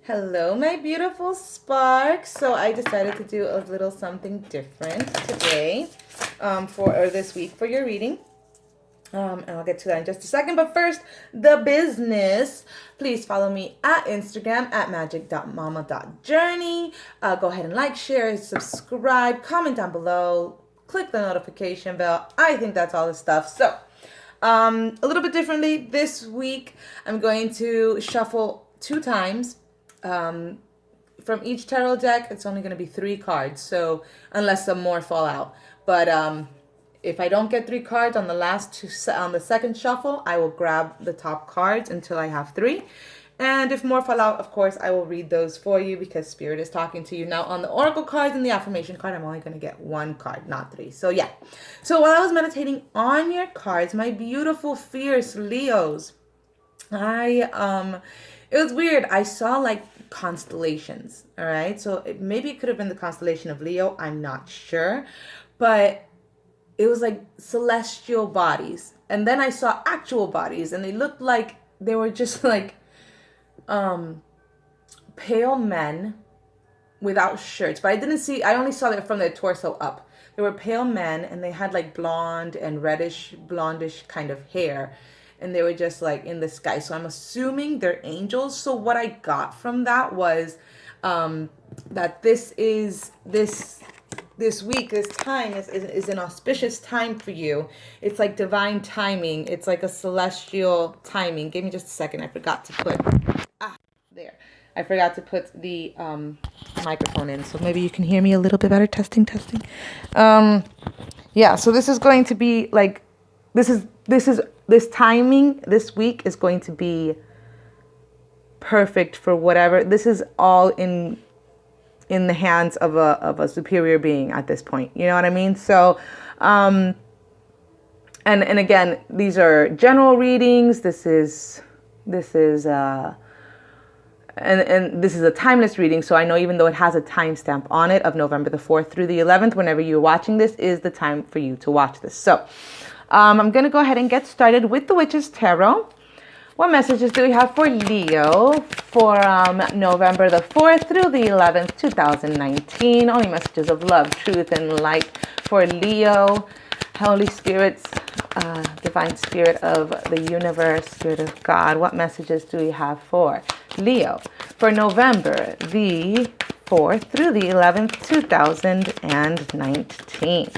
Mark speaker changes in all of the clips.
Speaker 1: Hello, my beautiful sparks. So I decided to do a little something different today, or this week for your reading. And I'll get to that in just a second. But first, the business. Please follow me at Instagram at magic.mama.journey. Go ahead and like, share, subscribe, comment down below, click the notification bell. I think that's all the stuff. So, a little bit differently this week, I'm going to shuffle 2 times. From each tarot deck, it's only going to be 3 cards. So unless some more fall out, but if I don't get 3 cards on on the second shuffle, I will grab the top cards until I have 3. And if more fall out, of course, I will read those for you because Spirit is talking to you. Now, on the Oracle cards and the affirmation card, I'm only going to get 1 card, not 3. So, yeah. So, while I was meditating on your cards, my beautiful, fierce Leos, it was weird. I saw like constellations, all right? So, maybe it could have been the constellation of Leo. I'm not sure. But it was like celestial bodies. And then I saw actual bodies, and they looked like they were just like pale men without shirts, but I only saw that from their torso up. They were pale men, and they had like blonde and reddish blondish kind of hair, and they were just like in the sky. So I'm assuming they're angels. So what I got from that was that this week, this time is an auspicious time for you. It's like divine timing. It's like a celestial timing. Give me just a second. I forgot to put there. I forgot to put the microphone in, so maybe you can hear me a little bit better. Testing. Yeah. So this is going to be like, this timing this week is going to be perfect for whatever. This is all in the hands of a superior being at this point. You know what I mean? So, and again, these are general readings. This is and this is a timeless reading, so I know even though it has a timestamp on it of November the 4th through the 11th, whenever you're watching this is the time for you to watch this. So I'm going to go ahead and get started with the Witch's Tarot. What messages do we have for Leo for November the 4th through the 11th, 2019? Only messages of love, truth, and light for Leo. Holy Spirits, Divine Spirit of the universe, Spirit of God, what messages do we have for Leo for November the 4th through the 11th, 2019?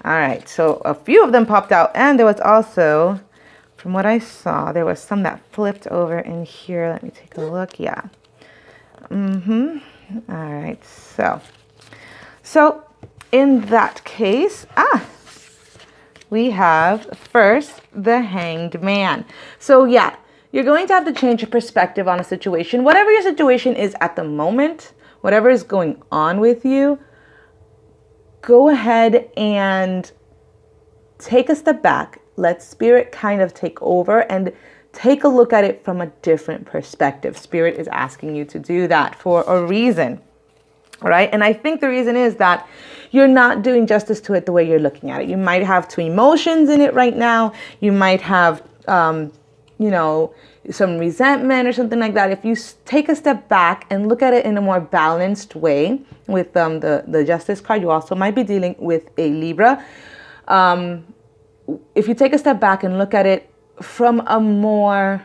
Speaker 1: All right, so a few of them popped out, and there was also, from what I saw, there was some that flipped over in here. Let me take a look. Yeah. All right, so in that case, we have first the Hanged Man. So yeah, you're going to have to change your perspective on a situation. Whatever your situation is at the moment, whatever is going on with you, go ahead and take a step back. Let Spirit kind of take over and take a look at it from a different perspective. Spirit is asking you to do that for a reason. All right. And I think the reason is that you're not doing justice to it the way you're looking at it. You might have two emotions in it right now. You might have, some resentment or something like that. If you take a step back and look at it in a more balanced way with the Justice card, you also might be dealing with a Libra. If you take a step back and look at it from a more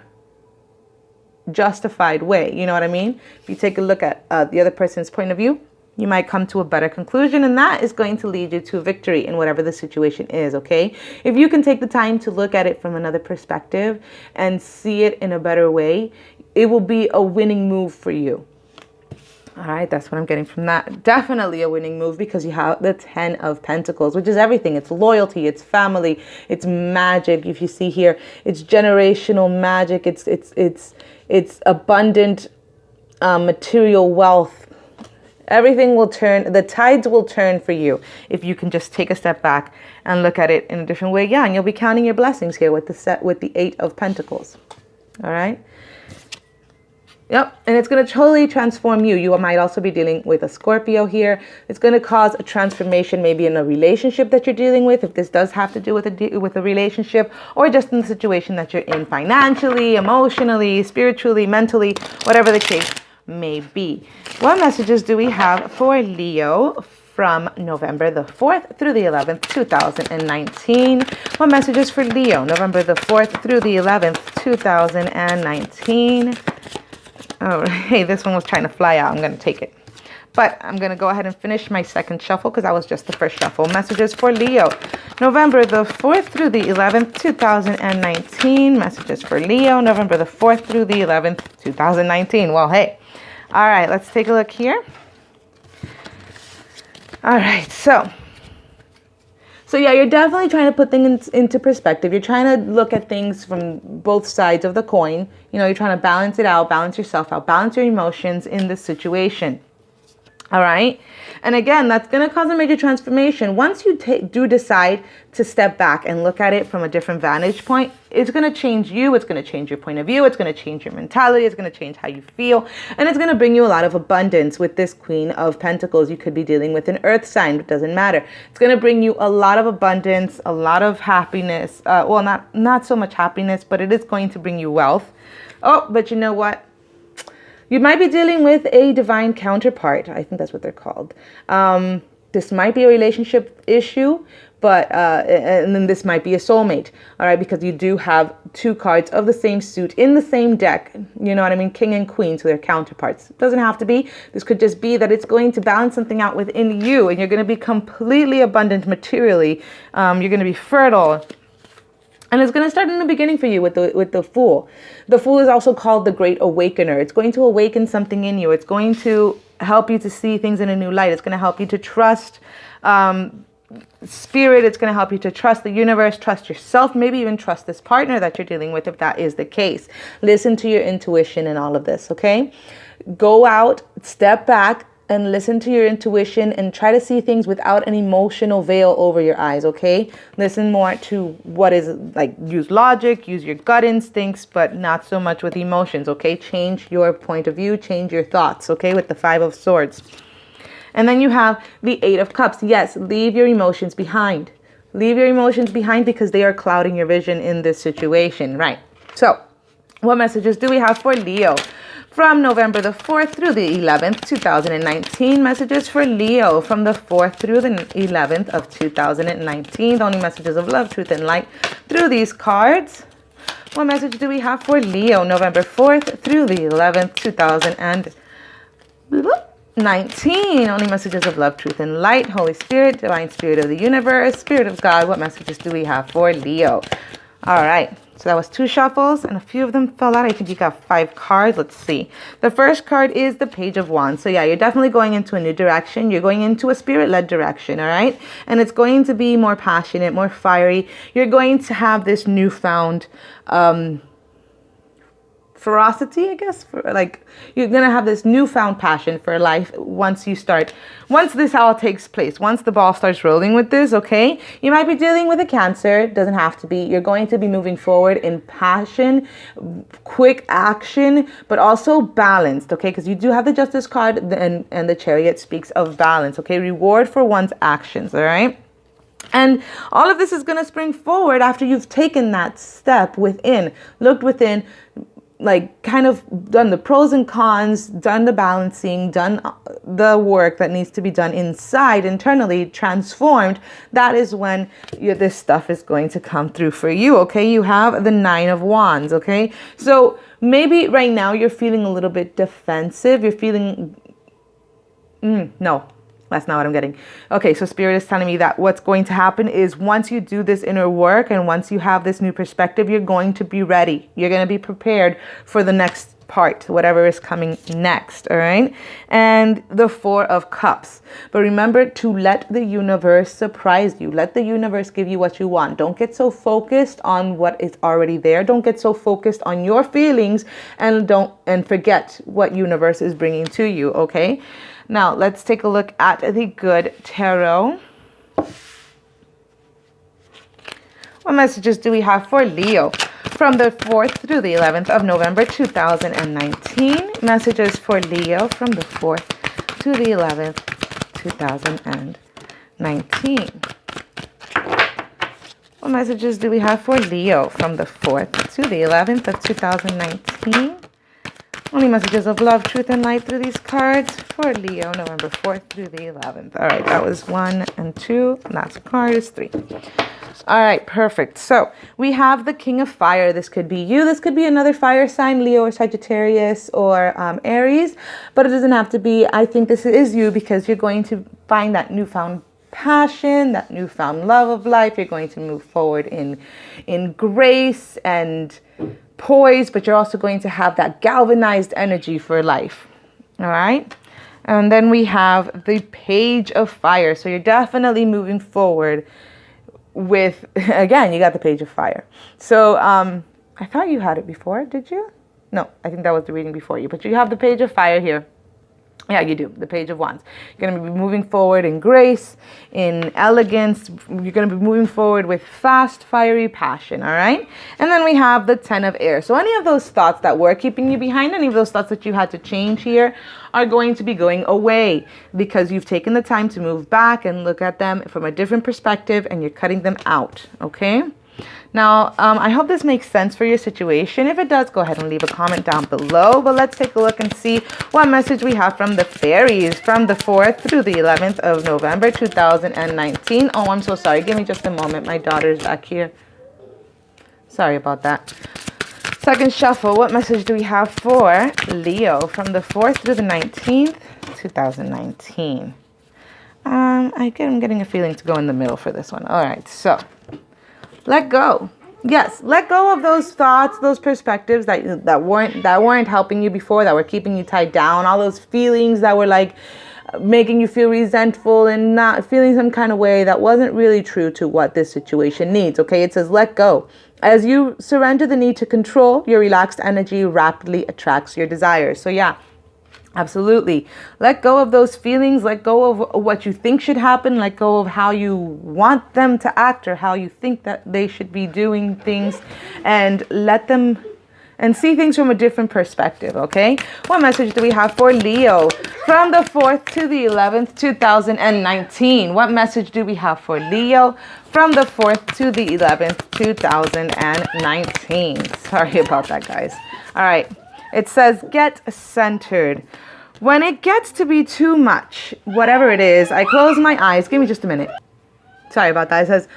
Speaker 1: justified way, you know what I mean? If you take a look at the other person's point of view, you might come to a better conclusion, and that is going to lead you to victory in whatever the situation is, okay? If you can take the time to look at it from another perspective and see it in a better way, it will be a winning move for you. All right, that's what I'm getting from that. Definitely a winning move because you have the 10 of Pentacles, which is everything. It's loyalty, it's family, it's magic. If you see here, it's generational magic. It's abundant material wealth. Everything will turn, the tides will turn for you if you can just take a step back and look at it in a different way. Yeah, and you'll be counting your blessings here with the 8 of Pentacles. All right. Yep, and it's going to totally transform you. You might also be dealing with a Scorpio here. It's going to cause a transformation maybe in a relationship that you're dealing with, if this does have to do with a relationship, or just in the situation that you're in financially, emotionally, spiritually, mentally, whatever the case. may be. What messages do we have for Leo from November the 4th through the 11th, 2019? What messages for Leo, November the 4th through the 11th, 2019? Oh, hey, this one was trying to fly out. I'm going to take it. But I'm going to go ahead and finish my second shuffle because that was just the first shuffle. Messages for Leo, November the 4th through the 11th, 2019. Messages for Leo, November the 4th through the 11th, 2019. Well, hey. All right, let's take a look here. All right, so yeah, you're definitely trying to put things into perspective. You're trying to look at things from both sides of the coin. You know, you're trying to balance it out, balance yourself out, balance your emotions in this situation. All right. And again, that's going to cause a major transformation. Once you do decide to step back and look at it from a different vantage point, it's going to change you. It's going to change your point of view. It's going to change your mentality. It's going to change how you feel. And it's going to bring you a lot of abundance with this Queen of Pentacles. You could be dealing with an earth sign. It doesn't matter. It's going to bring you a lot of abundance, a lot of happiness. Well, not so much happiness, but it is going to bring you wealth. Oh, but you know what? You might be dealing with a divine counterpart. I think that's what they're called. This might be a relationship issue, but and then this might be a soulmate. All right, because you do have two cards of the same suit in the same deck. You know what I mean? King and Queen, so they're counterparts. It doesn't have to be. This could just be that it's going to balance something out within you, and you're going to be completely abundant materially. You're going to be fertile. And it's going to start in the beginning for you with the Fool. The Fool is also called the Great Awakener. It's going to awaken something in you. It's going to help you to see things in a new light. It's going to help you to trust spirit. It's going to help you to trust the universe, trust yourself, maybe even trust this partner that you're dealing with if that is the case. Listen to your intuition in all of this, okay? Go out, step back, and listen to your intuition and try to see things without an emotional veil over your eyes, okay? Listen more to what is, like, use logic, use your gut instincts, but not so much with emotions, okay? Change your point of view, change your thoughts, okay? With the Five of Swords. And then you have the Eight of Cups. Yes, leave your emotions behind. Leave your emotions behind because they are clouding your vision in this situation, right? So, what messages do we have for Leo? From November the 4th through the 11th, 2019, messages for Leo from the 4th through the 11th of 2019. The only messages of love, truth, and light through these cards. What message do we have for Leo? November 4th through the 11th, 2019. Only messages of love, truth, and light. Holy Spirit, Divine Spirit of the Universe, Spirit of God. What messages do we have for Leo? All right. So that was 2 shuffles, and a few of them fell out. I think you got 5 cards. Let's see. The first card is the Page of Wands. So yeah, you're definitely going into a new direction. You're going into a spirit-led direction, all right? And it's going to be more passionate, more fiery. You're going to have this newfound ferocity, I guess, you're gonna have this newfound passion for life once this all takes place, once the ball starts rolling with this, okay? You might be dealing with a Cancer, doesn't have to be. You're going to be moving forward in passion, quick action, but also balanced, okay? Because you do have the Justice card, and the Chariot speaks of balance, okay? Reward for one's actions, all right? And all of this is going to spring forward after you've taken that step within, looked within, like kind of done the pros and cons, done the balancing, done the work that needs to be done inside, internally, transformed. That is when this stuff is going to come through for you, okay? You have the Nine of Wands, okay? So maybe right now you're feeling a little bit defensive. You're feeling, no. That's not what I'm getting. Okay, so Spirit is telling me that what's going to happen is once you do this inner work and once you have this new perspective, you're going to be ready. You're going to be prepared for the next part, whatever is coming next, all right? And the Four of Cups. But remember to let the universe surprise you. Let the universe give you what you want. Don't get so focused on what is already there. Don't get so focused on your feelings and forget what universe is bringing to you, okay? Now, let's take a look at the Good Tarot. What messages do we have for Leo? From the 4th through the 11th of November 2019. Messages for Leo from the 4th to the 11th, 2019. What messages do we have for Leo from the 4th to the 11th of 2019? Only messages of love, truth, and light through these cards for Leo, November 4th through the 11th. All right, that was 1 and 2. Last card is 3. All right, perfect. So we have the King of Fire. This could be you. This could be another fire sign, Leo or Sagittarius or Aries, but it doesn't have to be. I think this is you because you're going to find that newfound passion, that newfound love of life. You're going to move forward in grace and poise, but you're also going to have that galvanized energy for life. All right. And then we have the Page of Fire. So you're definitely moving forward with, again, you got the Page of Fire. So I thought you had it before, did you? No, I think that was the reading before you, but you have the Page of Fire here. Yeah, you do. The Page of Wands. You're going to be moving forward in grace, in elegance. You're going to be moving forward with fast, fiery passion, all right? And then we have the Ten of Air. So any of those thoughts that were keeping you behind, any of those thoughts that you had to change here are going to be going away because you've taken the time to move back and look at them from a different perspective and you're cutting them out, okay? Now, I hope this makes sense for your situation. If it does, go ahead and leave a comment down below. But let's take a look and see what message we have from the fairies from the 4th through the 11th of November 2019. Oh, I'm so sorry. Give me just a moment. My daughter's back here. Sorry about that. Second shuffle. What message do we have for Leo from the 4th through the 19th, 2019? I'm getting a feeling to go in the middle for this one. All right, so let go. Yes, let go of those thoughts, those perspectives that weren't helping you before, that were keeping you tied down. All those feelings that were like making you feel resentful and not feeling some kind of way that wasn't really true to what this situation needs. Okay, it says let go. As you surrender the need to control, your relaxed energy rapidly attracts your desires. So yeah. Absolutely. Let go of those feelings. Let go of what you think should happen. Let go of how you want them to act or how you think that they should be doing things, and let them and see things from a different perspective, okay? What message do we have for Leo from the 4th to the 11th, 2019? What message do we have for Leo from the 4th to the 11th, 2019? Sorry about that, guys. All right. It says, get centered. When it gets to be too much, whatever it is, I close my eyes. Give me just a minute. Sorry about that. It says,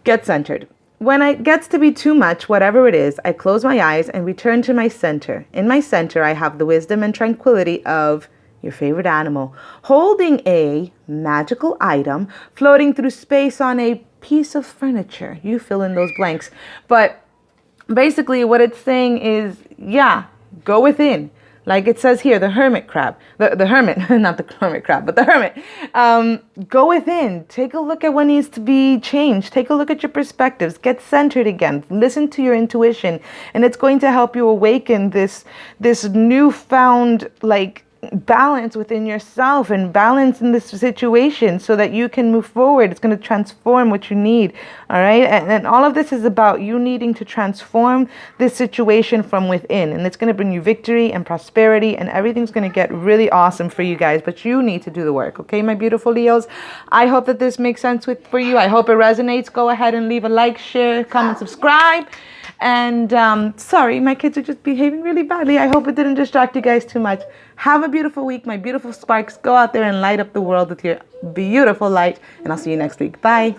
Speaker 1: get centered. When it gets to be too much, whatever it is, I close my eyes and return to my center. In my center, I have the wisdom and tranquility of your favorite animal, holding a magical item, floating through space on a piece of furniture. You fill in those blanks. But basically what it's saying is, yeah, go within. Like it says here, the hermit crab, the hermit, not the hermit crab, but the hermit. Go within. Take a look at what needs to be changed. Take a look at your perspectives. Get centered again. Listen to your intuition. And it's going to help you awaken this newfound, like, balance within yourself and balance in this situation so that you can move forward. It's going to transform what you need. All right. And all of this is about you needing to transform this situation from within. And it's going to bring you victory and prosperity, and everything's going to get really awesome for you guys. But you need to do the work. Okay, my beautiful Leos. I hope that this makes sense for you. I hope it resonates. Go ahead and leave a like, share, comment, subscribe. And sorry, my kids are just behaving really badly. I hope it didn't distract you guys too much. Have a beautiful week, my beautiful sparks. Go out there and light up the world with your beautiful light. And I'll see you next week. Bye.